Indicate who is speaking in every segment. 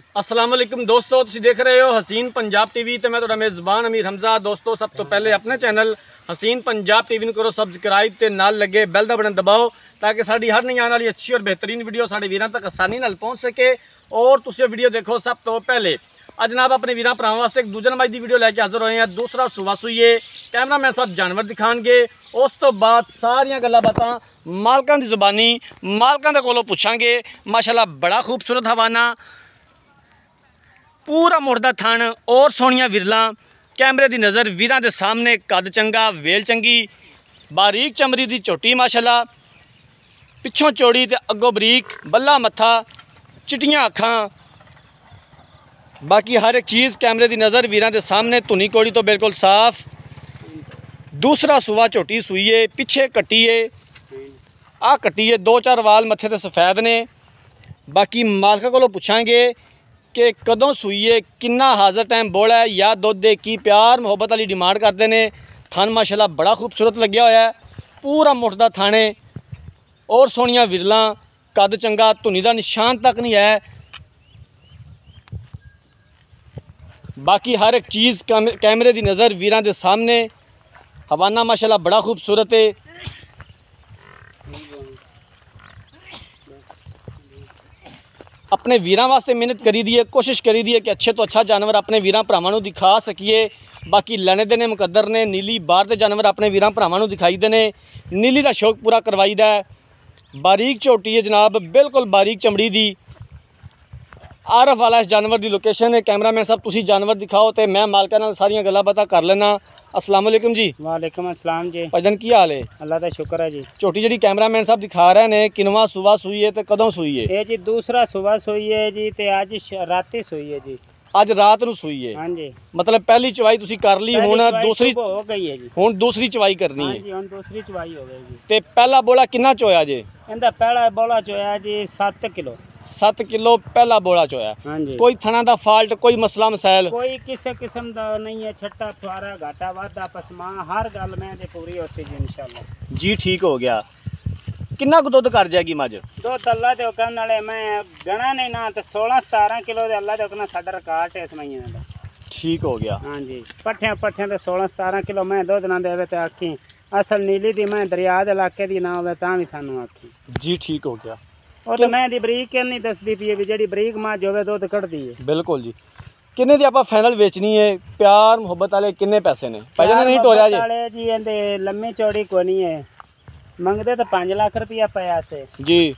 Speaker 1: अस्सलाम वालेकुम दोस्तों, तुसीं देख रहे हो हसीन पंजाब टीवी तो मैं तुहाडा मेज़बान अमीर हमजा। दोस्तों सब तो पहले अपने चैनल हसीन पंजाब टीवी नूं करो सबसक्राइब ते नाल लगे बैल दा बटन दबाओ ताकि साडी हर नई आने वाली अच्छी और बेहतरीन वीडियो साडे वीरां तक आसानी नाल पहुँच सके और तुसीं वीडियो देखो सब तो पहले। अज जनाब अपने वीरां भरावां वास्ते एक दूजे नंबर की वीडियो लैके हाज़र होए हैं। दूसरा सूआ सूईए कैमरामैन साहब जानवर दिखाणगे, उस तो बाद सारियां गल्लां बातां मालकां दी ज़ुबानी मालकां दे कोलों पुछांगे। माशाअल्लाह बड़ा खूबसूरत हवाना, पूरा मुड़दा थण और सोहणियां विरलां, कैमरे की नज़र वीरां दे सामने, कद चंगा, वेल चंगी, बारीक चमड़ी की झोटी माशाअल्लाह, पिछों चौड़ी ते अगों बरीक, बल्ला मत्था, चिट्टियां अखां, बाकी हर एक चीज़ कैमरे की नज़र वीरां दे सामने, धुनी कौड़ी तो बिल्कुल साफ। दूसरा सूआ झोटी सूईए, पिछे कट्टीए, आ कट्टीए, दो चार वाल मत्थे ते सफेद ने। बाकी मालका कोलों पुछांगे कि कदों सूईए, किन्ना हाज़र टाइम बोला है या दुध दे, की प्यार मुहब्बत वाली डिमांड करते हैं। थन माशाल्लाह बड़ा खूबसूरत लग्या होया है, पूरा मुठदा थाने और सोहणियां विरलां, कद चंगा, धुनी का निशान तक नहीं है। बाकी हर एक चीज़ कैमरे की नज़र वीरां दे सामने। हवाना माशाल्लाह बड़ा खूबसूरत है। अपने वीरां वास्ते मेहनत करी दी है, कोशिश करी दी है कि अच्छे तो अच्छा जानवर अपने वीरां भरावां नूं दिखा सकीए। बाकी लैने देने मुकद्दर ने, नीली बाहर के जानवर अपने वीरां भरावां नूं दिखाई देने, नीली का शौक पूरा करवाई दा है। बारीक झोटी है जनाब, बिल्कुल बारीक चमड़ी दी। आरफ वाला इस जानवर की लोकेशन है। कैमरामैन साहब तुसीं जानवर दिखाओ तो मैं मालका नाल सारियां गल्लां बातां कर लेना। अस्सलाम वालेकुम जी।
Speaker 2: वालेकुम अस्सलाम जी।
Speaker 1: भाईजान की हाल है?
Speaker 2: अल्लाह का शुक्र है जी।
Speaker 1: झोटी जी कैमरामैन साहब दिखा रहे हैं, किनवा सूआ सूई है तो कदों सूई है?
Speaker 2: ये जी दूसरा सुबह सोई है जी, ते अज राती सोई है जी।
Speaker 1: अज रात नूं सूई है?
Speaker 2: हाँ जी।
Speaker 1: मतलब पहली चवाई तुसीं कर ली, हुण दूसरी
Speaker 2: हो गई है जी।
Speaker 1: हुण दूसरी चवाई करनी
Speaker 2: हाँ
Speaker 1: है
Speaker 2: जी, हुण दूसरी चवाई हो गई जी।
Speaker 1: ते पहला बोला किन्ना चोया जे?
Speaker 2: इनका पहला बोला चोया जी 7 किलो।
Speaker 1: 7 किलो पहला बोला चोया।
Speaker 2: हाँ जी।
Speaker 1: कोई थना दा फाल्ट, कोई मसला मसैल?
Speaker 2: कोई किसी किस्म का नहीं है, छट्टा फुआरा घाटा वाधा पसमा हर गल में ते पूरी होती जी इंशाल्लाह
Speaker 1: जी। ठीक हो गया। किन्ना कुछ दुध कर जाएगी मझ?
Speaker 2: दुध अल्लाह दे हुक्म नाल मैं गणा नहीं ना तो 16-17 किलो दे अल्लाह दे हुक्म नाल साडा रिकॉर्ड है इस महीने दा।
Speaker 1: ठीक हो गया।
Speaker 2: हाँ जी। पट्ठियां ते 16-17 किलो मैं दुध ना देवे ते आखी असल नीली दी मैं दरिया दे इलाके दी ना होवे तां भी सानू आखी जी।
Speaker 1: ठीक हो गया।
Speaker 2: और तो मैं दी बरीक नहीं दसदी पई भी जेड़ी बरीक मां होवे दुध कढ़दी है।
Speaker 1: बिल्कुल जी। किन्ने दी आपां फाइनल बेचनी है? प्यार मुहब्बत वाले किन्ने पैसे ने? भाईजान नहीं टोरिया
Speaker 2: जी इहदे लम्मी चौड़ी कोनी है, मंगदे तो 5 लाख रुपया पया से
Speaker 1: जी।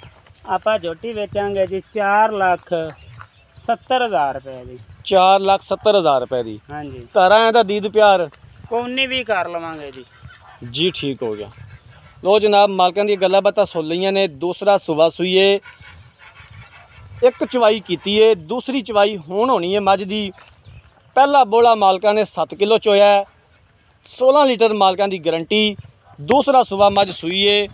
Speaker 2: आपा झोटी बेचांगे जी 4,70,000 रुपए दी।
Speaker 1: 4,70,000 रुपए दी?
Speaker 2: हाँ जी।
Speaker 1: तारा दा दीद प्यार
Speaker 2: कोनी भी कर लवांगे जी।
Speaker 1: जी ठीक हो गया। लो जनाब मालकां दी गल्लां बातां सुन लईयां ने। दूसरा सूआ सूईए, एक चवाई कीती है, दूसरी चवाई हुण होनी है मझ दी। पहला बोला मालकां ने 7 किलो चोया, 16 लीटर मालकां दी गारंटी। दूसरा सूआ मझ सूईए,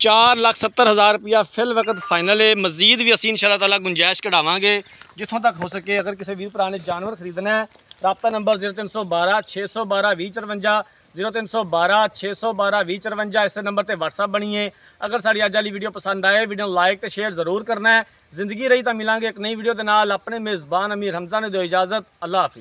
Speaker 1: 4,70,000 रुपया फिल वक्त फाइनल है। मजीद भी असीं इंशाअल्लाह ताला गुंजाइश कढ़ावांगे जिथों तक हो सके। अगर किसी वीर भरा ने जानवर खरीदना है, राब्ता नंबर 0312 612 2054, 0312 612 2054, इस नंबर पर व्हाट्सअप बनी है। अगर साड़ी अज वाली वीडियो पसंद आए, वीडियो लाइक तो शेयर जरूर करना है। जिंदगी रही तो मिलांगे एक नई वीडियो के नाल। अपने मेज़बान अमीर हमजा ने दो इजाज़त। अल्लाह हाफिज़।